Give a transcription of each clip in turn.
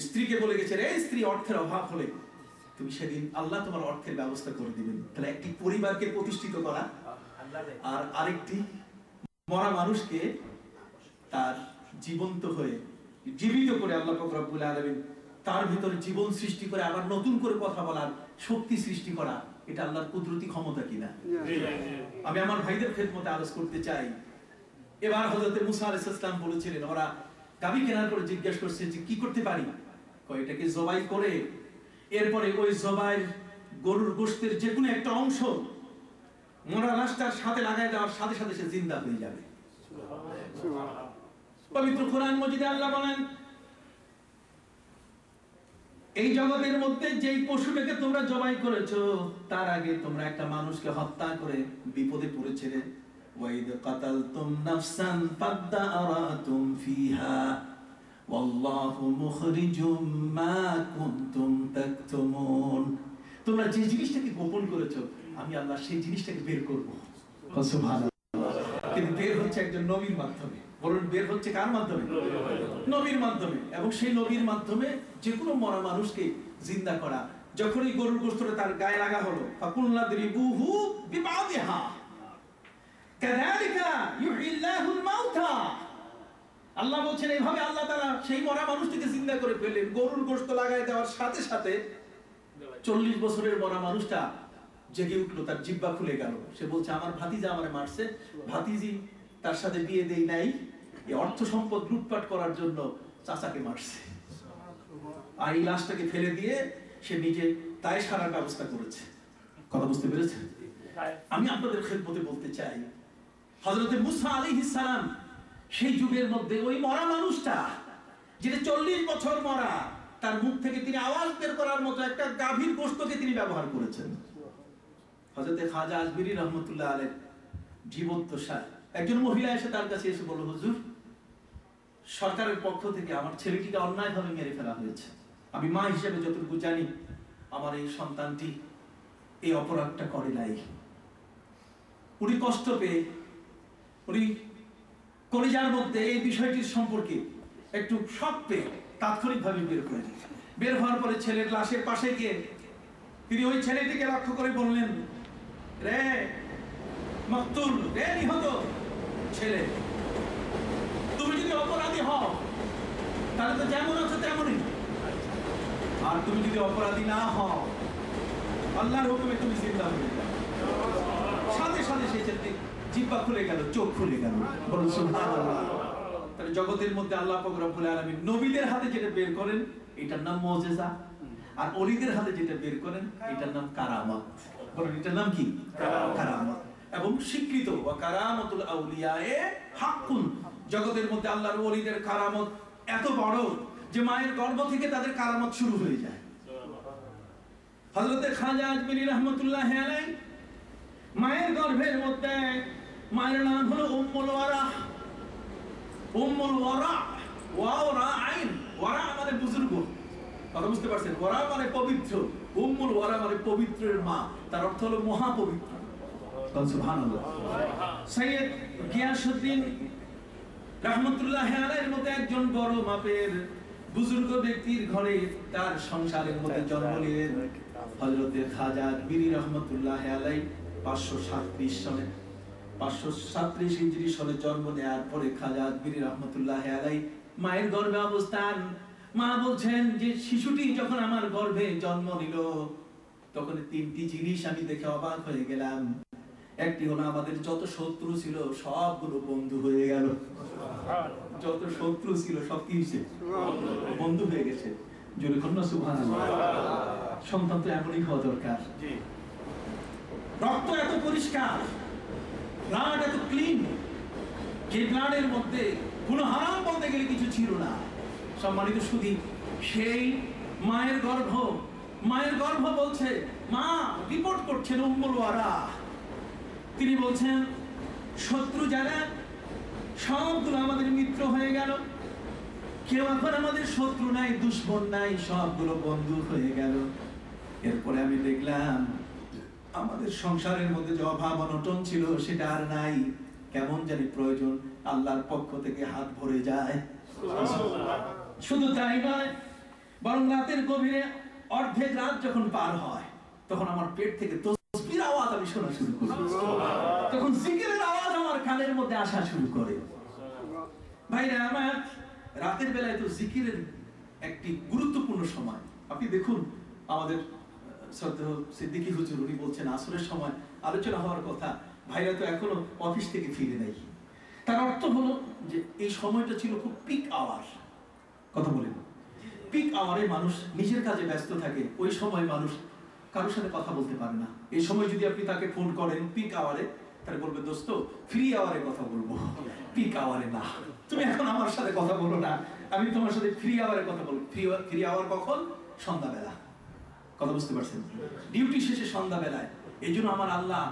স্ত্রীকে বলে গেছে, রে স্ত্রী, অর্থের অভাব হলে তুমি সেদিন আল্লাহ তোমার অর্থের ব্যবস্থা করে দিবেন। তাহলে একটি পরিবারকে প্রতিষ্ঠিত করা, আর আরেকটি মরা মানুষকে তার জীবন্ত হয়ে জীবিত করে আল্লাহ পাক রব্বুল আলামিন তার ভিতরে জীবন সৃষ্টি করে আবার নতুন করে কথা বলার শক্তি সৃষ্টি করা, এটা আল্লাহর কুদরতি ক্ষমতা কিনা? আমি আমার ভাইদের খেদমতে আরজ করতে চাই, এবার হযরত মুসা আলাইহিস সালাম বলেছিলেন, ওরা গাবি কেনার পরে জিজ্ঞাসা করছে যে কি করতে পারি? কয় এটাকে জবাই করে এরপরে ওই জবাইয়ের গরুর গোশতের যে কোনো একটা অংশ মরা লাশটার সাথে লাগায় দেওয়ার সাথে সাথে সে জিন্দা হয়ে যাবে। পবিত্র কোরআন মজিদে আল্লাহ বলেন, এই জগতের মধ্যে যেই পশুটাকে তোমরা জবাই করেছো তার আগে তোমরা একটা মানুষকে হত্যা করে বিপদে পড়েছিলে। ওয়াইদ কাতালতুম নাফসান ফাদদারাতুম ফিহা ওয়াল্লাহু মুখরিজুম মা কুনতুম তাকতুমুন। তোমরা যে জিনিসটাকে গোপন করেছো আমি আল্লাহ সেই জিনিসটাকে বের করব। সুবহানাল্লাহ। কিন্তু বের হচ্ছে একজন নবীর মাধ্যমে। বলুন, বের হচ্ছে কার মাধ্যমে? নবীর মাধ্যমে। এবং সেই নবীর মাধ্যমে যে কোনো মরা মানুষকে জিন্দা করা। যখনই গরুর গোশতটা তার গায়ে লাগা হলো, ফাকুলনা দরিবুহু বিবাদিহা কাযালিকা ইউহিল্লাহুল মাউতা। আল্লাহ বলেন এইভাবে আল্লাহ তাআলা সেই মরা মানুষটিকে জিন্দা করে ফেললেন। গরুর গোশত লাগায় দেওয়ার সাথে সাথে 40 বছরের মরা মানুষটা জেগে উঠলো, তার জিহ্বা খুলে গেল। সে বলছে, আমার ভাতিজা আমারে মারছে, ভাতিজি তার সাথে বিয়ে দেই নাই, এই অর্থ সম্পদ লুটপাট করার জন্য চাচাকে মারছে। আর এই লাশটাকে ফেলে দিয়ে সে নিজে দায় সারার ব্যবস্থা করেছে। কথা বুঝতে পেরেছেন? আমি আপনাদের খেদমতে বলতে চাই, হযরত মুসা আলাইহিস সালাম সেই যুগের মধ্যে ওই মরা মানুষটা যেটা 40 বছর মরা, তার মুখ থেকে তিনি আওয়াজ বের করার মতো একটা গাভীর গোশতকে তিনি ব্যবহার করেছেন। হযরত খাজা আজমিরি রহমাতুল্লাহ আলাইহি জীবন্ত একজন মহিলা এসে তার কাছে এসে বলল, হুজুর, সরকারের পক্ষ থেকে আমার ছেলেটিকে অন্যায়ভাবে মেরে ফেলা হয়েছে। আমি মা হিসেবে যতটুকু জানি আমার এই সন্তানটি এই অপরাধটা করে নাই। উনি কষ্ট পেয়ে উনি কলিজার মধ্যে এই বিষয়টির সম্পর্কে একটু শক পেয়ে তাৎক্ষণিকভাবে বের হওয়ার পরে ছেলের লাশের পাশে গিয়ে তিনি ওই ছেলেটিকে লক্ষ্য করে বললেন, রে মাকতুল, রে নিহত ছেলে, তুমি যদি অপরাধী হও তাহলে তো যেমন আছো তেমনই, আর তুমি যদি অপরাধী না হও আল্লাহর হুকুমে তুমি জিন্দা হয়ে যাও। সাথে সাথে সেই ছেলেটি জিহ্বা খুলে গেল, চোখ খুলে গেল। বলুন সুবহানাল্লাহ। তাহলে জগতের মধ্যে আল্লাহ পাক রব্বুল আলামিন নবীদের হাতে যেটা বের করেন এটার নাম মুজিজা, আর ওলিদের হাতে যেটা বের করেন এটার নাম কারামাত। বলুন, এটার নাম কি? কারামাত। এবং স্বীকৃত ওয়া কারামাতুল আউলিয়ায়ে হাক্কুন। জগতের মধ্যে আল্লাহর ওলিদের কারামত এত বড় যে মায়ের গর্ভ থেকে তাদের কারামত শুরু হয়ে যায়। হযরত খাজা আজমিরি রাহমাতুল্লাহি আলাইহি মায়ের গর্ভের মধ্যে, মায়ের নাম হলো উম্মুল ওয়ারা। উম্মুল ওয়ারা, ওয়ারা আইন, ওয়ারা মানে বুজুর্গ। কথা বুঝতে পারছেন? ওয়ারা মানে পবিত্র, উম্মুল ওয়ারা মানে পবিত্রের মা, তার অর্থ হলো মহাপবিত্র। সুবহানাল্লাহ। সৈয়দ গিয়াসউদ্দিন রাহমাতুল্লাহি আলাইহির মতো একজন বড় মাপের বুজুর্গ ব্যক্তির ঘরে তার সংসারের মধ্যে জন্ম নিলেন হযরত খাজা আজমিরি রাহমাতুল্লাহি আলাইহি 537 সনে 537 হিজরি সনে জন্ম নেওয়ার পরে খাজা আজমিরি রাহমাতুল্লাহি আলাইহি মায়ের গর্ভে অবস্থান। মা বলছেন যে শিশুটি যখন আমার গর্ভে জন্ম নিল তখন 3টি জিনিস আমি দেখে অবাক হয়ে গেলাম। একটি হলো আমাদের যত শত্রু ছিল সবগুলো বন্ধু হয়ে গেল। যত শত্রু ছিল সব কি হয়েছে? বন্ধু হয়ে গেছে। জোরে কন্যা সুবহানাল্লাহ। সন্তান তো এমনই হওয়া দরকার। রক্ত এত পরিষ্কার, ব্লাড এত ক্লিন, যে ব্লাডের মধ্যে কোনো হারাম বলতে গেলে কিছু ছিল না। সম্মানিত সুধী, সেই মায়ের গর্ভ বলছে, মা রিপোর্ট করছেন উম্মুল ওয়ারা, তিনি বলছেন শত্রু যারা সবগুলো আমাদের মিত্র হয়ে গেল, কেউ এখন আমাদের শত্রু নাই, দুশমন নাই, সবগুলো বন্ধু হয়ে গেল। এরপরে আমি দেখলাম আমাদের সংসারের মধ্যে যে অভাব অনটন ছিল সেটা আর নাই। কেমন জানি প্রয়োজন আল্লাহর পক্ষ থেকে হাত ভরে যায়। শুধু তাই নয়, বরং রাতের গভীরে অর্ধেক রাত যখন পার হয় তখন আমার পেট থেকে তাসবিহর আওয়াজ আমি শোনা শুরু করি, তখন জিকিরের আওয়াজ আমার কানের মধ্যে আসা শুরু করে। ভাইরা আমার, রাতের বেলায় তো জিকিরের একটি গুরুত্বপূর্ণ সময়। আপনি দেখুন আমাদের শ্রদ্ধেয় সিদ্দিকী হুজুর উনি বলছেন আসরের সময় আলোচনা হওয়ার কথা, ভাইরা তো এখনো অফিস থেকে ফিরে নাই। তার অর্থ হলো যে এই সময়টা ছিল খুব পিক আওয়ার। কথা বলেন, পিক আওয়ারে মানুষ নিজের কাজে ব্যস্ত থাকে, ওই সময় মানুষ কারোর সাথে কথা বলতে পারে না। এই সময় যদি আপনি তাকে ফোন করেন পিক আওয়ারে, তাহলে বলবে দোস্ত ফ্রি আওয়ারে কথা বলবো, পিক আওয়ারে না। তুমি এখন আমার সাথে কথা বলো না, আমি তোমার সাথে ফ্রি আওয়ারে কথা বলবো। ফ্রি আওয়ার কখন? সন্ধ্যাবেলা। কথা বুঝতে পারছেন? ডিউটি শেষে সন্ধ্যাবেলায়। এই জন্য আমার আল্লাহ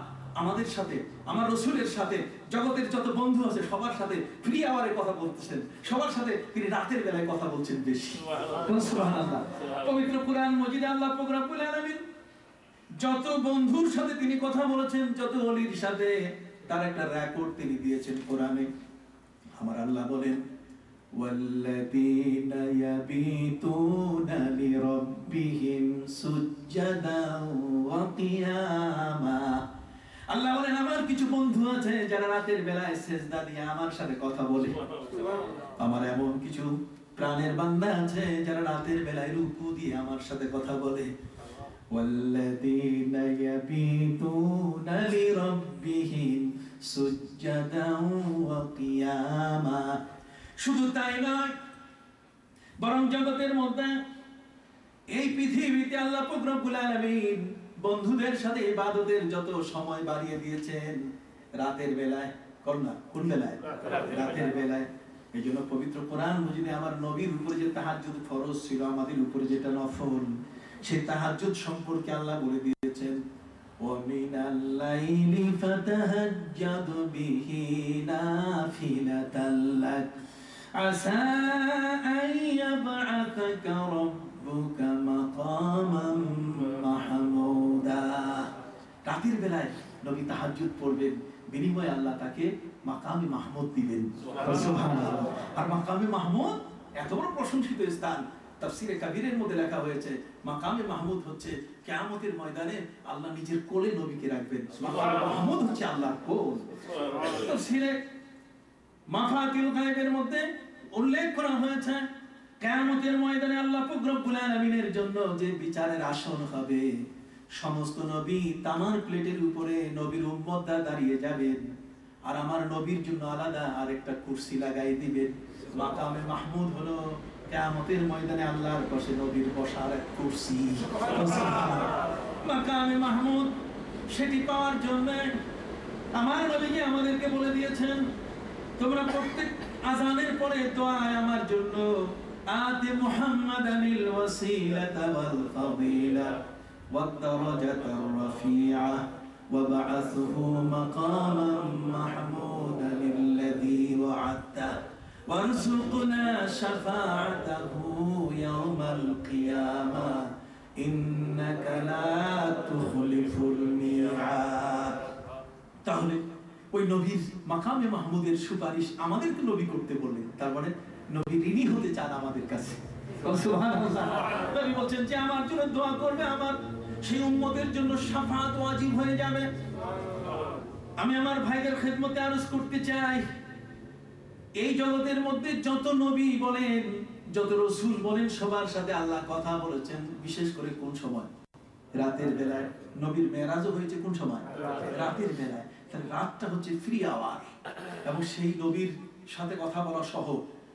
আমাদের সাথে, আমার রসুলের সাথে, জগতের যত বন্ধু আছে সবার সাথে ফ্রি আওয়ারে কথা বলতেছেন, সবার সাথে তিনি রাতের বেলায় কথা বলছেন বেশি। সুবহানাল্লাহ। পবিত্র কুরআন মজিদে আল্লাহ পাক রব্বুল আলামিন যত বন্ধুর সাথে তিনি কথা বলেছেন, যত ওলির সাথে, তার একটা রেকর্ড তিনি দিয়েছেন কোরআনে। আমার আল্লাহ বলেন ওয়াল্লাযীনা ইয়াবিতুনা লিরাব্বিহিম সুজদান ওয়া কিয়ামা। আল্লাহ বলেন আমার কিছু বন্ধু আছে যারা রাতের বেলায় সিজদা দিয়ে আমার সাথে কথা বলে। আমার এমন কিছু প্রাণের বান্দা আছে যারা রাতের বেলায় রুকু দিয়ে আমার সাথে কথা বলে। ওয়াল্লাযীনা ইয়াবিতুনা লিরাব্বিহিম সুজদান ওয়া কিয়ামা। শুধু তাই নয়, বরং জগতের মধ্যে এই পৃথিবীতে আল্লাহ পাক রব্বুল আলামিন বন্ধুদের সাথে ইবাদতের যত সময় বাড়িয়ে দিয়েছেন রাতের বেলায়। কোন বেলায়? রাতের বেলায়। এই জন্য পবিত্র কোরআন মজিদে আমার নবীর উপরে যে তাহাজ্জুদ ফরজ ছিল, আমাদের উপরে যেটা নফল, সেই তাহাজ্জুদ সম্পর্কে আল্লাহ বলে দিয়েছেন ওয়া মিনাল লাইলি ফাতাহাজ্জাদ বিহি নাফিলাতাল লাক আসা আন ইয়াবআসাকা রাব্বুকা মাকামান মাহমুদা। রাতের বেলায় নবী তাহাজ্জুদ পড়বেন, বিনিময়ে আল্লাহ তাকে মাকামে মাহমুদ দিবেন। সুবহানাল্লাহ। আর মাকামে মাহমুদ এত বড় প্রশংসিত স্থান, তাফসীরে কাবীরের মধ্যে লেখা হয়েছে মাকামে মাহমুদ হচ্ছে কিয়ামতের ময়দানে আল্লাহ নিজের কোলে নবীকে রাখবেন। মাকামে মাহমুদ হচ্ছে আল্লাহর কোল। তাফসীরে মাফাতিল গায়বের মধ্যে উল্লেখ করা হয়েছে কিয়ামতের ময়দানে আল্লাহ পাক রব্বুল আলামিনের জন্য যে বিচারের আসন হবে, সমস্ত নবী তামার প্লেটের উপরে নবীর উম্মতরা দাঁড়িয়ে যাবেন, আর আমার নবীর জন্য আলাদা আরেকটা কুরসি লাগাই দিবেন। মাকামে মাহমুদ হলো কিয়ামতের ময়দানে আল্লাহর পাশে নবীর বসার এক কুরসি। মাকামে মাহমুদ সেটি পাওয়ার জন্য আমার নবীজি আমাদেরকে বলে দিয়েছেন তোমরা প্রত্যেক আযানের পরে দোয়ায় আমার জন্য আতি মুহাম্মাদানিল ওয়াসিলাতা ওয়াল ফাদিলা ওয়াদ দারাজাতার রাফিআ ওয়া বা'আসহু মাকামান মাহমুদান আল্লাযী ওয়া'আদতা ওয়ারযুকনা শাফাআতাহু ইয়াওমাল কিয়ামা ইন্নাকা লা তুখলিফুল মিআদ। তাহলে ওই নবীর মাকামে মাহমুদের সুপারিশ আমাদেরকে নবী করতে বললেন, তার মানে নবী ঋণী হতে চান আমাদের কাছে। সুবহানাল্লাহ। নবী বলছেন যে আমার জন্য দোয়া করবে, আমার সেই উম্মতের জন্য শাফাআত ওয়াজিব হয়ে যাবে। আমি আমার ভাইদের খেদমতে আরজ করতে চাই, এই জগতের মধ্যে যত নবী বলেন, যত রাসূল বলেন, সবার সাথে আল্লাহ কথা বলেছেন। বিশেষ করে কোন সময়? রাতের বেলায়। নবীর মেরাজও হয়েছে কোন সময়? রাতের বেলায়। তাহলে রাতটা হচ্ছে ফ্রি আওয়ার, এবং সেই নবীর সাথে কথা বলা সহ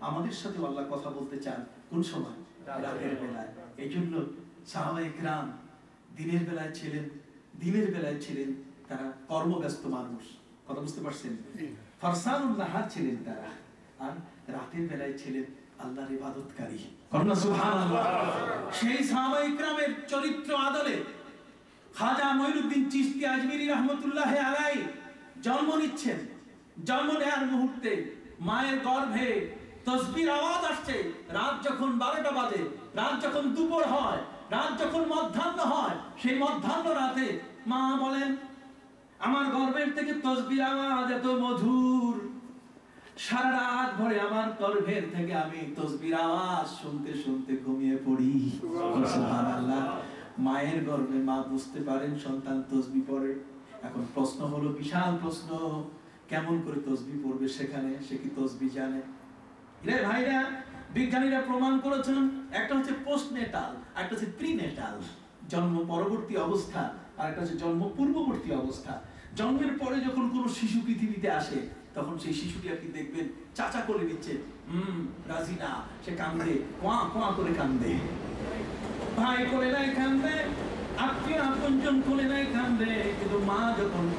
আমাদের সাথে আল্লাহ কথা বলতে চান কোন সময়? রাতের বেলায়। এই জন্য সাহাবায়ে কেরাম দিনের বেলায় ছিলেন তারা কর্মব্যস্ত মানুষ। কথা বুঝতে পারছেন? ফরসানুন নাহার ছিলেন তারা, আর রাতের বেলায় ছিলেন আল্লাহর ইবাদতকারী। কন্যা সুবহানাল্লাহ। সেই সাহাবায়ে কেরামের চরিত্র আদলে খাজা মঈনুদ্দিন চিশতি আজমিরি রাহমাতুল্লাহি আলাইহি জন্ম নিচ্ছেন। জন্ম নেওয়ার মুহূর্তে মায়ের গর্ভে তাসবিহর আওয়াজ আসছে। রাত যখন 12টা বাজে, রাত যখন দুপুর হয়, রাত যখন মধ্যাহ্ন হয়, সেই মধ্যাহ্ন রাতে মা বলেন আমার গর্ভের থেকে তাসবিহর আওয়াজ এত মধুর, সারা রাত ভরে আমার গর্ভের থেকে আমি তাসবিহর আওয়াজ শুনতে শুনতে ঘুমিয়ে পড়ি। মায়ের গর্ভে মা বুঝতে পারেন সন্তান তসবিহ পড়ে। এখন প্রশ্ন হলো, বিশাল প্রশ্ন, কেমন করে তসবিহ পড়বে সেখানে? সে কি তসবিহ জানে? রে ভাইরা, বিজ্ঞানীরা প্রমাণ করেছেন, একটা হচ্ছে পোস্টনেটাল, একটা হচ্ছে প্রিনেটাল, জন্ম পরবর্তী অবস্থা, আর একটা হচ্ছে জন্ম পূর্ববর্তী অবস্থা। জন্মের পরে যখন কোনো শিশু পৃথিবীতে আসে, তখন সেই শিশুটি আপনি দেখবেন চাচা করে নিচ্ছে, রাজি না, সে কান্দে, কোয়া কোয়া করে কান্দে, ভাই কোলে নাই কান্দে, আত্মীয় আপনজন কোলে নাই কান্দে, কিন্তু মা যখন